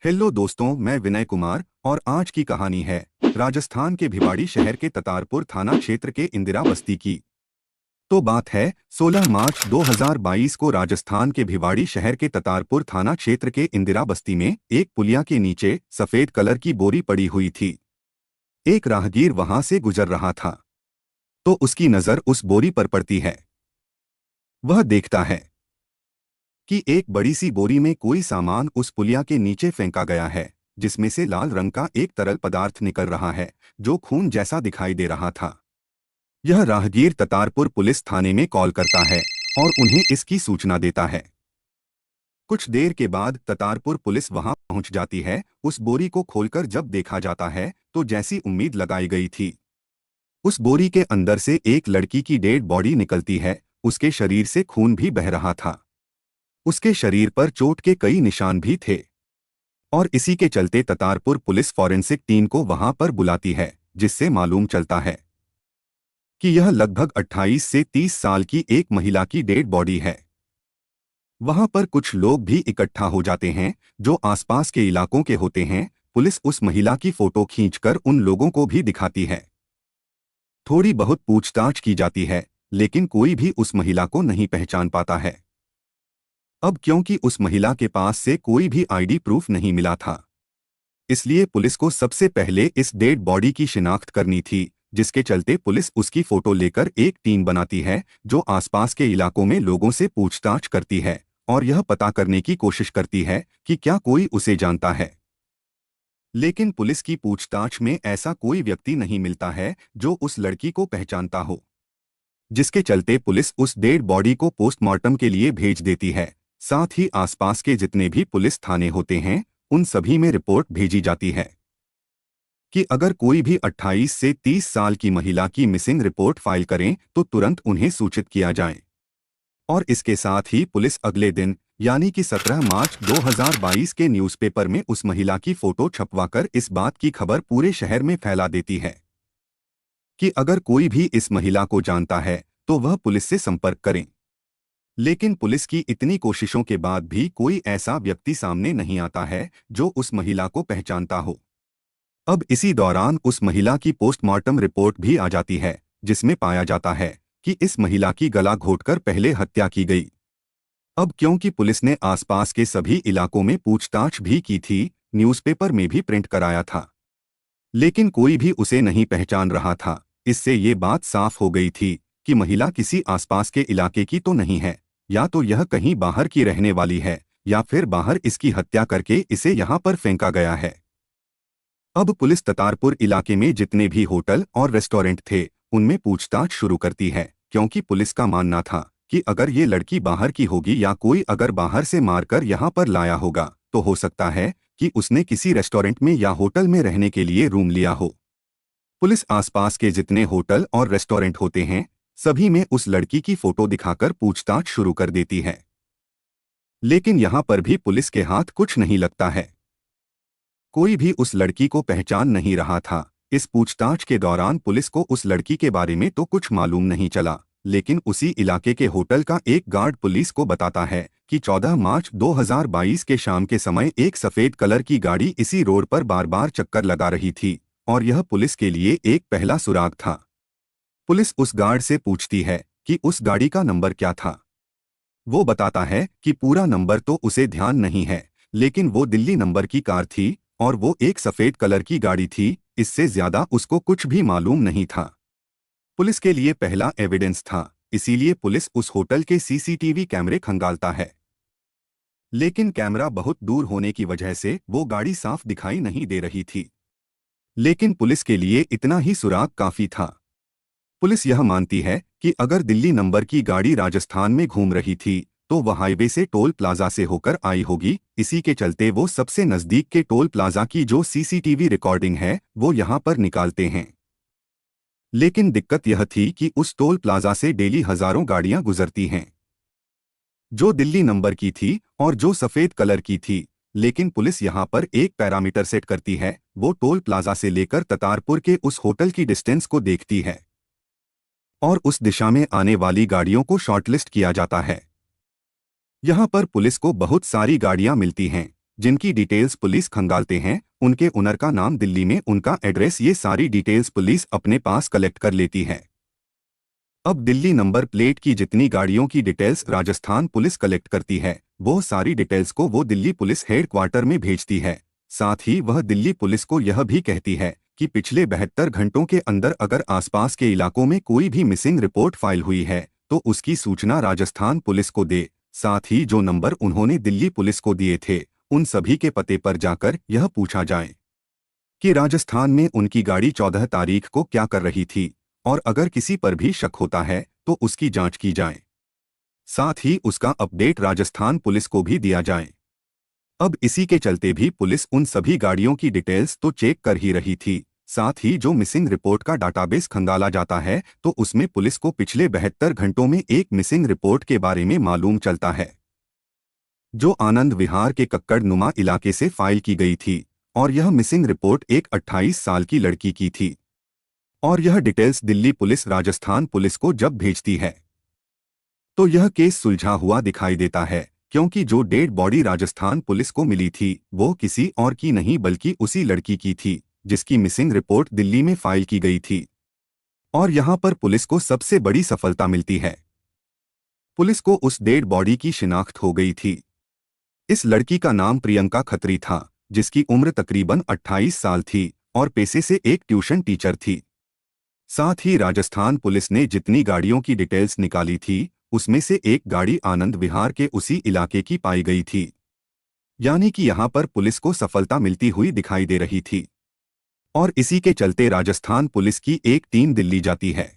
Hello दोस्तों, मैं विनय कुमार और आज की कहानी है राजस्थान के भिवाड़ी शहर के ततारपुर थाना क्षेत्र के इंदिरा बस्ती की। तो बात है 16 मार्च 2022 को राजस्थान के भिवाड़ी शहर के ततारपुर थाना क्षेत्र के इंदिरा बस्ती में एक पुलिया के नीचे सफेद कलर की बोरी पड़ी हुई थी। एक राहगीर वहां से गुजर रहा था तो उसकी नजर उस बोरी पर पड़ती है। वह देखता है कि एक बड़ी सी बोरी में कोई सामान उस पुलिया के नीचे फेंका गया है, जिसमें से लाल रंग का एक तरल पदार्थ निकल रहा है जो खून जैसा दिखाई दे रहा था। यह राहगीर ततारपुर पुलिस थाने में कॉल करता है और उन्हें इसकी सूचना देता है। कुछ देर के बाद ततारपुर पुलिस वहां पहुंच जाती है। उस बोरी को खोलकर जब देखा जाता है तो जैसी उम्मीद लगाई गई थी, उस बोरी के अंदर से एक लड़की की डेड बॉडी निकलती है। उसके शरीर से खून भी बह रहा था। उसके शरीर पर चोट के कई निशान भी थे और इसी के चलते ततारपुर पुलिस फॉरेंसिक टीम को वहां पर बुलाती है, जिससे मालूम चलता है कि यह लगभग 28 से 30 साल की एक महिला की डेड बॉडी है। वहां पर कुछ लोग भी इकट्ठा हो जाते हैं जो आसपास के इलाकों के होते हैं। पुलिस उस महिला की फोटो खींचकर उन लोगों को भी दिखाती है। थोड़ी बहुत पूछताछ की जाती है, लेकिन कोई भी उस महिला को नहीं पहचान पाता है। अब क्योंकि उस महिला के पास से कोई भी आईडी प्रूफ नहीं मिला था, इसलिए पुलिस को सबसे पहले इस डेड बॉडी की शिनाख्त करनी थी, जिसके चलते पुलिस उसकी फोटो लेकर एक टीम बनाती है जो आसपास के इलाकों में लोगों से पूछताछ करती है और यह पता करने की कोशिश करती है कि क्या कोई उसे जानता है। लेकिन पुलिस की पूछताछ में ऐसा कोई व्यक्ति नहीं मिलता है जो उस लड़की को पहचानता हो, जिसके चलते पुलिस उस डेड बॉडी को पोस्टमार्टम के लिए भेज देती है। साथ ही आसपास के जितने भी पुलिस थाने होते हैं उन सभी में रिपोर्ट भेजी जाती है कि अगर कोई भी 28 से 30 साल की महिला की मिसिंग रिपोर्ट फाइल करें तो तुरंत उन्हें सूचित किया जाए। और इसके साथ ही पुलिस अगले दिन यानी कि 17 मार्च 2022 के न्यूज़पेपर में उस महिला की फोटो छपवाकर इस बात की खबर पूरे शहर में फैला देती है कि अगर कोई भी इस महिला को जानता है तो वह पुलिस से संपर्क करें। लेकिन पुलिस की इतनी कोशिशों के बाद भी कोई ऐसा व्यक्ति सामने नहीं आता है जो उस महिला को पहचानता हो। अब इसी दौरान उस महिला की पोस्टमार्टम रिपोर्ट भी आ जाती है, जिसमें पाया जाता है कि इस महिला की गला घोंटकर पहले हत्या की गई। अब क्योंकि पुलिस ने आसपास के सभी इलाकों में पूछताछ भी की थी, न्यूज़पेपर में भी प्रिंट कराया था, लेकिन कोई भी उसे नहीं पहचान रहा था। इससे ये बात साफ हो गई थी कि महिला किसी आसपास के इलाके की तो नहीं है, या तो यह कहीं बाहर की रहने वाली है या फिर बाहर इसकी हत्या करके इसे यहाँ पर फेंका गया है। अब पुलिस ततारपुर इलाके में जितने भी होटल और रेस्टोरेंट थे उनमें पूछताछ शुरू करती है, क्योंकि पुलिस का मानना था कि अगर ये लड़की बाहर की होगी या कोई अगर बाहर से मारकर यहाँ पर लाया होगा तो हो सकता है कि उसने किसी रेस्टोरेंट में या होटल में रहने के लिए रूम लिया हो। पुलिस आसपास के जितने होटल और रेस्टोरेंट होते हैं सभी में उस लड़की की फोटो दिखाकर पूछताछ शुरू कर देती है, लेकिन यहां पर भी पुलिस के हाथ कुछ नहीं लगता है। कोई भी उस लड़की को पहचान नहीं रहा था। इस पूछताछ के दौरान पुलिस को उस लड़की के बारे में तो कुछ मालूम नहीं चला, लेकिन उसी इलाके के होटल का एक गार्ड पुलिस को बताता है कि 14 मार्च 2022 के शाम के समय एक सफेद कलर की गाड़ी इसी रोड पर बार बार चक्कर लगा रही थी और यह पुलिस के लिए एक पहला सुराग था। पुलिस उस गार्ड से पूछती है कि उस गाड़ी का नंबर क्या था। वो बताता है कि पूरा नंबर तो उसे ध्यान नहीं है, लेकिन वो दिल्ली नंबर की कार थी और वो एक सफेद कलर की गाड़ी थी। इससे ज्यादा उसको कुछ भी मालूम नहीं था। पुलिस के लिए पहला एविडेंस था, इसीलिए पुलिस उस होटल के सीसीटीवी कैमरे खंगालता है, लेकिन कैमरा बहुत दूर होने की वजह से वो गाड़ी साफ दिखाई नहीं दे रही थी। लेकिन पुलिस के लिए इतना ही सुराग काफी था। पुलिस यह मानती है कि अगर दिल्ली नंबर की गाड़ी राजस्थान में घूम रही थी तो वह हाईवे से टोल प्लाजा से होकर आई होगी। इसी के चलते वो सबसे नजदीक के टोल प्लाजा की जो सीसीटीवी रिकॉर्डिंग है वो यहाँ पर निकालते हैं। लेकिन दिक्कत यह थी कि उस टोल प्लाजा से डेली हजारों गाड़ियां गुजरती हैं जो दिल्ली नंबर की थी और जो सफेद कलर की थी। लेकिन पुलिस यहाँ पर एक पैरामीटर सेट करती है, वो टोल प्लाजा से लेकर ततारपुर के उस होटल की डिस्टेंस को देखती है और उस दिशा में आने वाली गाड़ियों को शॉर्टलिस्ट किया जाता है। यहाँ पर पुलिस को बहुत सारी गाड़ियां मिलती हैं, जिनकी डिटेल्स पुलिस खंगालते हैं, उनके ओनर का नाम, दिल्ली में उनका एड्रेस, ये सारी डिटेल्स पुलिस अपने पास कलेक्ट कर लेती है। अब दिल्ली नंबर प्लेट की जितनी गाड़ियों की डिटेल्स राजस्थान पुलिस कलेक्ट करती है, वो सारी डिटेल्स को वो दिल्ली पुलिस हेडक्वार्टर में भेजती है। साथ ही वह दिल्ली पुलिस को यह भी कहती है कि पिछले 72 घंटों के अंदर अगर आसपास के इलाकों में कोई भी मिसिंग रिपोर्ट फाइल हुई है तो उसकी सूचना राजस्थान पुलिस को दे। साथ ही जो नंबर उन्होंने दिल्ली पुलिस को दिए थे, उन सभी के पते पर जाकर यह पूछा जाए कि राजस्थान में उनकी गाड़ी 14 तारीख को क्या कर रही थी, और अगर किसी पर भी शक होता है तो उसकी जांच की जाए। साथ ही उसका अपडेट राजस्थान पुलिस को भी दिया जाए। अब इसी के चलते भी पुलिस उन सभी गाड़ियों की डिटेल्स तो चेक कर ही रही थी, साथ ही जो मिसिंग रिपोर्ट का डाटाबेस खंगाला जाता है तो उसमें पुलिस को पिछले 72 घंटों में एक मिसिंग रिपोर्ट के बारे में मालूम चलता है, जो आनंद विहार के कक्कड़ नुमा इलाके से फाइल की गई थी। और यह मिसिंग रिपोर्ट एक 28 साल की लड़की की थी। और यह details Delhi police Rajasthan police को जब भेजती है तो यह केस सुलझा हुआ दिखाई देता है, क्योंकि जो डेड बॉडी राजस्थान पुलिस को मिली थी वो किसी और की नहीं बल्कि उसी लड़की की थी जिसकी मिसिंग रिपोर्ट दिल्ली में फाइल की गई थी। और यहाँ पर पुलिस को सबसे बड़ी सफलता मिलती है। पुलिस को उस डेड बॉडी की शिनाख्त हो गई थी। इस लड़की का नाम प्रियंका खत्री था, जिसकी उम्र तकरीबन 28 साल थी और पेशे से एक ट्यूशन टीचर थी। साथ ही राजस्थान पुलिस ने जितनी गाड़ियों की डिटेल्स निकाली थी उसमें से एक गाड़ी आनंद विहार के उसी इलाके की पाई गई थी। यानी कि यहाँ पर पुलिस को सफलता मिलती हुई दिखाई दे रही थी। और इसी के चलते राजस्थान पुलिस की एक टीम दिल्ली जाती है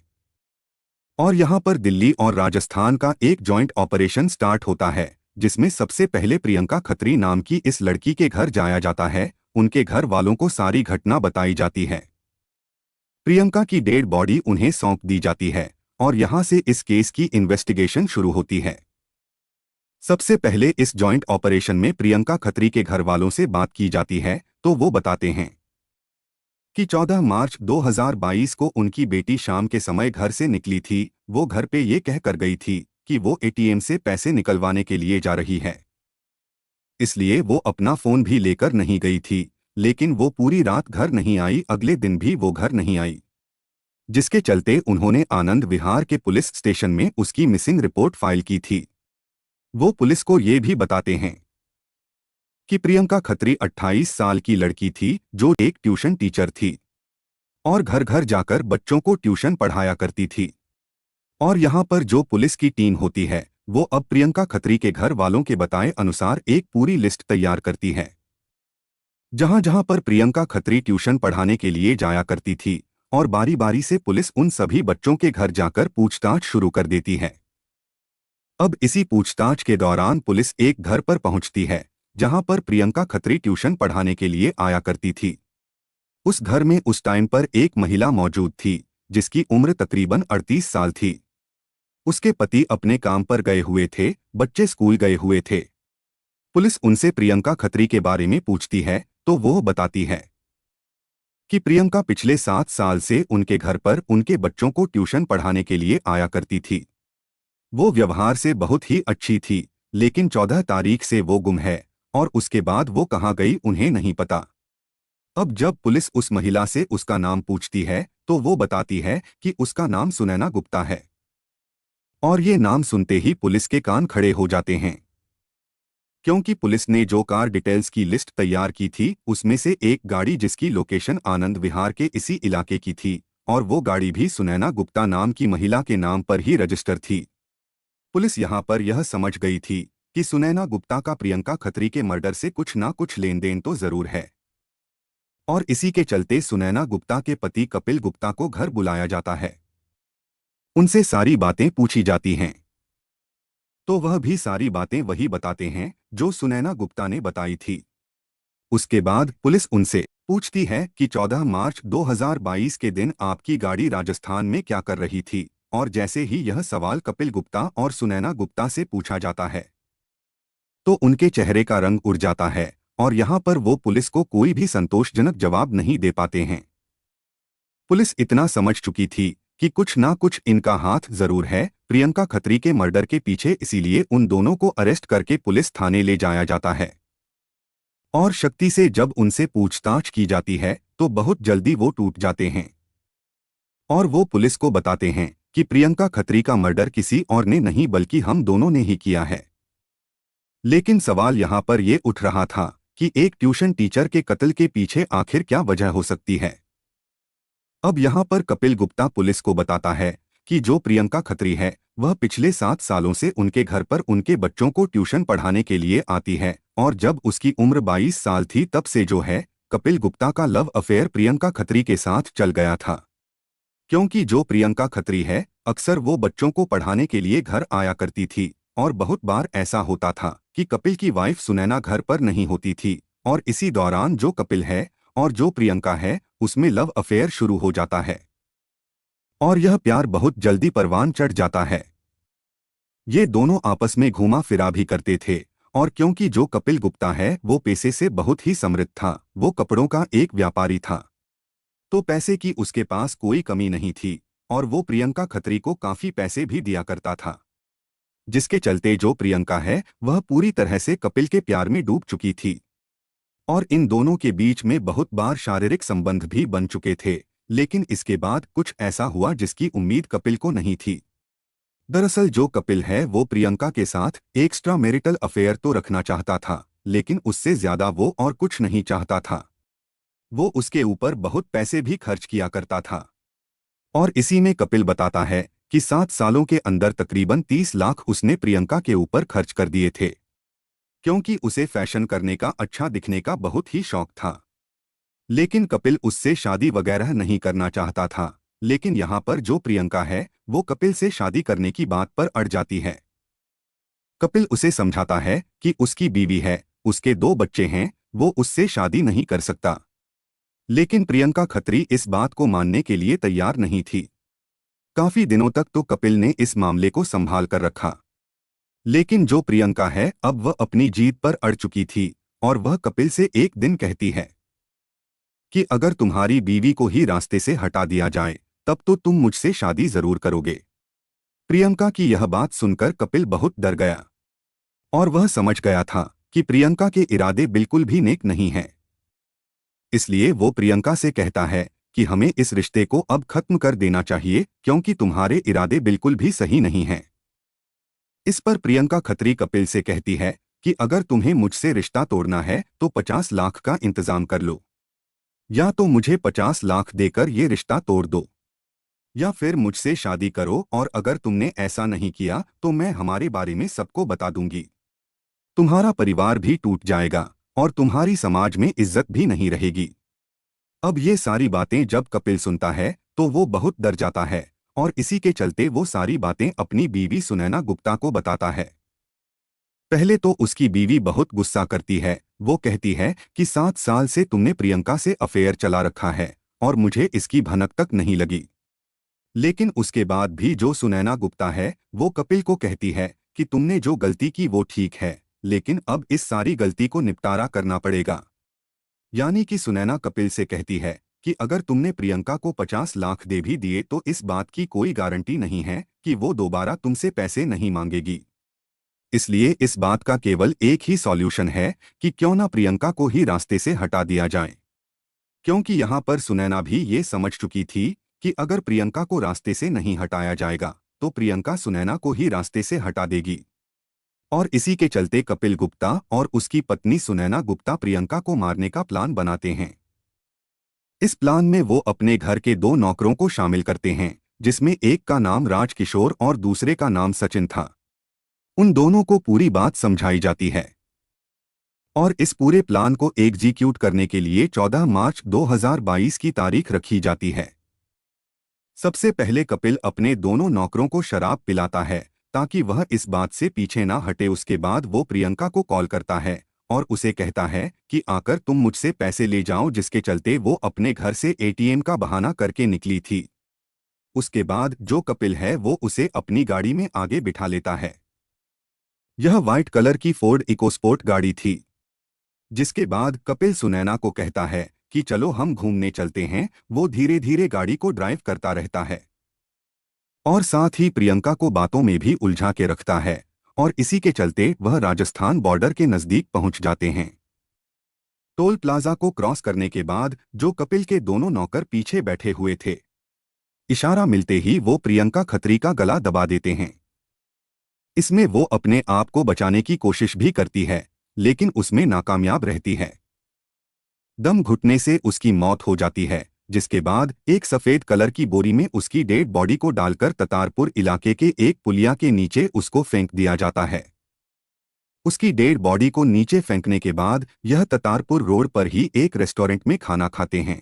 और यहाँ पर दिल्ली और राजस्थान का एक जॉइंट ऑपरेशन स्टार्ट होता है, जिसमें सबसे पहले प्रियंका खत्री नाम की इस लड़की के घर जाया जाता है। उनके घर वालों को सारी घटना बताई जाती है। प्रियंका की डेड बॉडी उन्हें सौंप दी जाती है और यहां से इस केस की इन्वेस्टिगेशन शुरू होती है। सबसे पहले इस जॉइंट ऑपरेशन में प्रियंका खत्री के घर वालों से बात की जाती है तो वो बताते हैं कि 14 मार्च 2022 को उनकी बेटी शाम के समय घर से निकली थी। वो घर पे ये कह कर गई थी कि वो एटीएम से पैसे निकलवाने के लिए जा रही है, इसलिए वो अपना फोन भी लेकर नहीं गई थी। लेकिन वो पूरी रात घर नहीं आई, अगले दिन भी वो घर नहीं आई, जिसके चलते उन्होंने आनंद विहार के पुलिस स्टेशन में उसकी मिसिंग रिपोर्ट फाइल की थी। वो पुलिस को ये भी बताते हैं कि प्रियंका खत्री 28 साल की लड़की थी जो एक ट्यूशन टीचर थी और घर घर जाकर बच्चों को ट्यूशन पढ़ाया करती थी। और यहाँ पर जो पुलिस की टीम होती है वो अब प्रियंका खत्री के घर वालों के बताए अनुसार एक पूरी लिस्ट तैयार करती है, जहां जहां पर प्रियंका खत्री ट्यूशन पढ़ाने के लिए जाया करती थी। और बारी बारी से पुलिस उन सभी बच्चों के घर जाकर पूछताछ शुरू कर देती है। अब इसी पूछताछ के दौरान पुलिस एक घर पर पहुंचती है जहां पर प्रियंका खत्री ट्यूशन पढ़ाने के लिए आया करती थी। उस घर में उस टाइम पर एक महिला मौजूद थी जिसकी उम्र तकरीबन 38 साल थी। उसके पति अपने काम पर गए हुए थे, बच्चे स्कूल गए हुए थे। पुलिस उनसे प्रियंका खत्री के बारे में पूछती है तो वो बताती है कि प्रियंका पिछले 7 साल से उनके घर पर उनके बच्चों को ट्यूशन पढ़ाने के लिए आया करती थी। वो व्यवहार से बहुत ही अच्छी थी, लेकिन 14 तारीख से वो गुम है और उसके बाद वो कहाँ गई उन्हें नहीं पता। अब जब पुलिस उस महिला से उसका नाम पूछती है तो वो बताती है कि उसका नाम सुनैना गुप्ता है। और ये नाम सुनते ही पुलिस के कान खड़े हो जाते हैं, क्योंकि पुलिस ने जो कार डिटेल्स की लिस्ट तैयार की थी उसमें से एक गाड़ी जिसकी लोकेशन आनंद विहार के इसी इलाके की थी और वो गाड़ी भी सुनैना गुप्ता नाम की महिला के नाम पर ही रजिस्टर थी। पुलिस यहाँ पर यह समझ गई थी कि सुनैना गुप्ता का प्रियंका खत्री के मर्डर से कुछ ना कुछ लेन देन तो जरूर है। और इसी के चलते सुनैना गुप्ता के पति कपिल गुप्ता को घर बुलाया जाता है। उनसे सारी बातें पूछी जाती हैं तो वह भी सारी बातें वही बताते हैं जो सुनैना गुप्ता ने बताई थी। उसके बाद पुलिस उनसे पूछती है कि 14 मार्च 2022 के दिन आपकी गाड़ी राजस्थान में क्या कर रही थी। और जैसे ही यह सवाल कपिल गुप्ता और सुनैना गुप्ता से पूछा जाता है तो उनके चेहरे का रंग उड़ जाता है और यहाँ पर वो पुलिस को कोई भी संतोषजनक जवाब नहीं दे पाते हैं। पुलिस इतना समझ चुकी थी कि कुछ ना कुछ इनका हाथ जरूर है प्रियंका खत्री के मर्डर के पीछे, इसीलिए उन दोनों को अरेस्ट करके पुलिस थाने ले जाया जाता है। और शक्ति से जब उनसे पूछताछ की जाती है तो बहुत जल्दी वो टूट जाते हैं और वो पुलिस को बताते हैं कि प्रियंका खत्री का मर्डर किसी और ने नहीं बल्कि हम दोनों ने ही किया है। लेकिन सवाल यहाँ पर ये उठ रहा था कि एक ट्यूशन टीचर के कत्ल के पीछे आखिर क्या वजह हो सकती है। अब यहाँ पर कपिल गुप्ता पुलिस को बताता है कि जो प्रियंका खत्री है वह पिछले 7 सालों से उनके घर पर उनके बच्चों को ट्यूशन पढ़ाने के लिए आती है और जब उसकी उम्र 22 साल थी तब से जो है कपिल गुप्ता का लव अफेयर प्रियंका खत्री के साथ चल गया था। क्योंकि जो प्रियंका खत्री है अक्सर वो बच्चों को पढ़ाने के लिए घर आया करती थी और बहुत बार ऐसा होता था कि कपिल की वाइफ सुनैना घर पर नहीं होती थी और इसी दौरान जो कपिल है और जो प्रियंका है उसमें लव अफेयर शुरू हो जाता है और यह प्यार बहुत जल्दी परवान चढ़ जाता है। ये दोनों आपस में घूमा फिरा भी करते थे और क्योंकि जो कपिल गुप्ता है वो पैसे से बहुत ही समृद्ध था, वो कपड़ों का एक व्यापारी था, तो पैसे की उसके पास कोई कमी नहीं थी और वो प्रियंका खत्री को काफी पैसे भी दिया करता था, जिसके चलते जो प्रियंका है वह पूरी तरह से कपिल के प्यार में डूब चुकी थी और इन दोनों के बीच में बहुत बार शारीरिक संबंध भी बन चुके थे। लेकिन इसके बाद कुछ ऐसा हुआ जिसकी उम्मीद कपिल को नहीं थी। दरअसल जो कपिल है वो प्रियंका के साथ एक्स्ट्रा मैरिटल अफेयर तो रखना चाहता था, लेकिन उससे ज्यादा वो और कुछ नहीं चाहता था। वो उसके ऊपर बहुत पैसे भी खर्च किया करता था और इसी में कपिल बताता है कि 7 सालों के अंदर तकरीबन 30 लाख उसने प्रियंका के ऊपर खर्च कर दिए थे, क्योंकि उसे फैशन करने का, अच्छा दिखने का बहुत ही शौक था। लेकिन कपिल उससे शादी वगैरह नहीं करना चाहता था। लेकिन यहाँ पर जो प्रियंका है वो कपिल से शादी करने की बात पर अड़ जाती है। कपिल उसे समझाता है कि उसकी बीवी है, उसके 2 बच्चे हैं, वो उससे शादी नहीं कर सकता। लेकिन प्रियंका खत्री इस बात को मानने के लिए तैयार नहीं थी। काफी दिनों तक तो कपिल ने इस मामले को संभाल कर रखा, लेकिन जो प्रियंका है अब वह अपनी जीत पर अड़ चुकी थी और वह कपिल से एक दिन कहती है कि अगर तुम्हारी बीवी को ही रास्ते से हटा दिया जाए तब तो तुम मुझसे शादी जरूर करोगे। प्रियंका की यह बात सुनकर कपिल बहुत डर गया और वह समझ गया था कि प्रियंका के इरादे बिल्कुल भी नेक नहीं हैं। इसलिए वो प्रियंका से कहता है कि हमें इस रिश्ते को अब खत्म कर देना चाहिए क्योंकि तुम्हारे इरादे बिल्कुल भी सही नहीं हैं। इस पर प्रियंका खत्री कपिल से कहती है कि अगर तुम्हें मुझसे रिश्ता तोड़ना है तो 50 लाख का इंतजाम कर लो, या तो मुझे 50 लाख देकर ये रिश्ता तोड़ दो या फिर मुझसे शादी करो, और अगर तुमने ऐसा नहीं किया तो मैं हमारे बारे में सबको बता दूंगी। तुम्हारा परिवार भी टूट जाएगा और तुम्हारी समाज में इज्जत भी नहीं रहेगी। अब ये सारी बातें जब कपिल सुनता है तो वो बहुत डर जाता है और इसी के चलते वो सारी बातें अपनी बीवी सुनैना गुप्ता को बताता है। पहले तो उसकी बीवी बहुत गुस्सा करती है। वो कहती है कि 7 साल से तुमने प्रियंका से अफेयर चला रखा है और मुझे इसकी भनक तक नहीं लगी। लेकिन उसके बाद भी जो सुनैना गुप्ता है वो कपिल को कहती है कि तुमने जो गलती की वो ठीक है, लेकिन अब इस सारी गलती को निपटारा करना पड़ेगा। यानी कि सुनैना कपिल से कहती है कि अगर तुमने प्रियंका को 50 लाख दे भी दिए तो इस बात की कोई गारंटी नहीं है कि वो दोबारा तुमसे पैसे नहीं मांगेगी। इसलिए इस बात का केवल एक ही सॉल्यूशन है कि क्यों ना प्रियंका को ही रास्ते से हटा दिया जाए, क्योंकि यहाँ पर सुनैना भी ये समझ चुकी थी कि अगर प्रियंका को रास्ते से नहीं हटाया जाएगा तो प्रियंका सुनैना को ही रास्ते से हटा देगी। और इसी के चलते कपिल गुप्ता और उसकी पत्नी सुनैना गुप्ता प्रियंका को मारने का प्लान बनाते हैं। इस प्लान में वो अपने घर के 2 नौकरों को शामिल करते हैं, जिसमें एक का नाम राजकिशोर और दूसरे का नाम सचिन था। उन दोनों को पूरी बात समझाई जाती है और इस पूरे प्लान को एग्जीक्यूट करने के लिए 14 मार्च 2022 की तारीख रखी जाती है। सबसे पहले कपिल अपने दोनों नौकरों को शराब पिलाता है ताकि वह इस बात से पीछे ना हटे। उसके बाद वो प्रियंका को कॉल करता है और उसे कहता है कि आकर तुम मुझसे पैसे ले जाओ, जिसके चलते वो अपने घर से एटीएम का बहाना करके निकली थी। उसके बाद जो कपिल है वो उसे अपनी गाड़ी में आगे बिठा लेता है। यह व्हाइट कलर की फोर्ड इकोस्पोर्ट गाड़ी थी। जिसके बाद कपिल सुनैना को कहता है कि चलो हम घूमने चलते हैं। वो धीरे धीरे गाड़ी को ड्राइव करता रहता है और साथ ही प्रियंका को बातों में भी उलझा के रखता है और इसी के चलते वह राजस्थान बॉर्डर के नजदीक पहुंच जाते हैं। टोल प्लाजा को क्रॉस करने के बाद जो कपिल के दोनों नौकर पीछे बैठे हुए थे, इशारा मिलते ही वो प्रियंका खत्री का गला दबा देते हैं। इसमें वो अपने आप को बचाने की कोशिश भी करती है, लेकिन उसमें नाकामयाब रहती है। दम घुटने से उसकी मौत हो जाती है, जिसके बाद एक सफेद कलर की बोरी में उसकी डेड बॉडी को डालकर ततारपुर इलाके के एक पुलिया के नीचे उसको फेंक दिया जाता है। उसकी डेड बॉडी को नीचे फेंकने के बाद यह ततारपुर रोड पर ही एक रेस्टोरेंट में खाना खाते हैं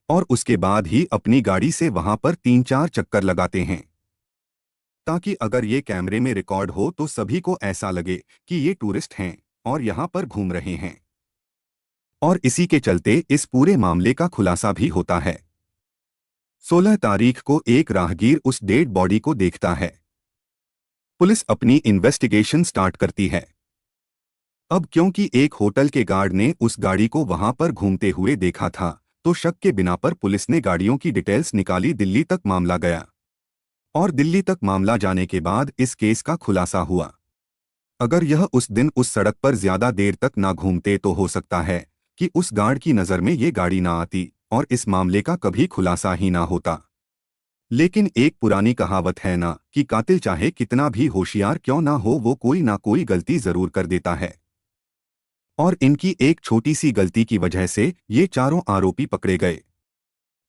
और उसके बाद ही अपनी गाड़ी से वहां पर 3-4 चक्कर लगाते हैं, ताकि अगर ये कैमरे में रिकॉर्ड हो तो सभी को ऐसा लगे कि ये टूरिस्ट हैं और यहां पर घूम रहे हैं। और इसी के चलते इस पूरे मामले का खुलासा भी होता है। 16 तारीख को एक राहगीर उस डेड बॉडी को देखता है। पुलिस अपनी इन्वेस्टिगेशन स्टार्ट करती है। अब क्योंकि एक होटल के गार्ड ने उस गाड़ी को वहां पर घूमते हुए देखा था, तो शक के बिना पर पुलिस ने गाड़ियों की डिटेल्स निकाली। दिल्ली तक मामला गया और दिल्ली तक मामला जाने के बाद इस केस का खुलासा हुआ। अगर यह उस दिन उस सड़क पर ज्यादा देर तक ना घूमते तो हो सकता है कि उस गार्ड की नज़र में ये गाड़ी ना आती और इस मामले का कभी खुलासा ही ना होता। लेकिन एक पुरानी कहावत है ना कि कातिल चाहे कितना भी होशियार क्यों ना हो, वो कोई ना कोई गलती जरूर कर देता है। और इनकी एक छोटी सी गलती की वजह से ये चारों आरोपी पकड़े गए।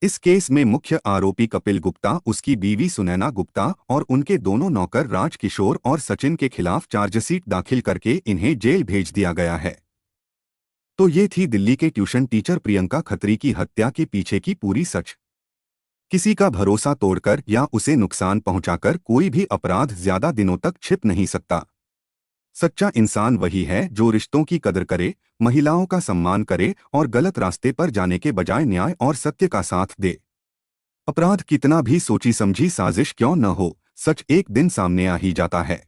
इस केस में मुख्य आरोपी कपिल गुप्ता, उसकी बीवी सुनैना गुप्ता और उनके दोनों नौकर राज किशोर और सचिन के खिलाफ चार्जशीट दाखिल करके इन्हें जेल भेज दिया गया है। तो ये थी दिल्ली के ट्यूशन टीचर प्रियंका खत्री की हत्या के पीछे की पूरी सच। किसी का भरोसा तोड़कर या उसे नुकसान पहुंचाकर कोई भी अपराध ज्यादा दिनों तक छिप नहीं सकता। सच्चा इंसान वही है जो रिश्तों की कदर करे, महिलाओं का सम्मान करे और गलत रास्ते पर जाने के बजाय न्याय और सत्य का साथ दे। अपराध कितना भी सोची समझी साजिश क्यों न हो, सच एक दिन सामने आ ही जाता है।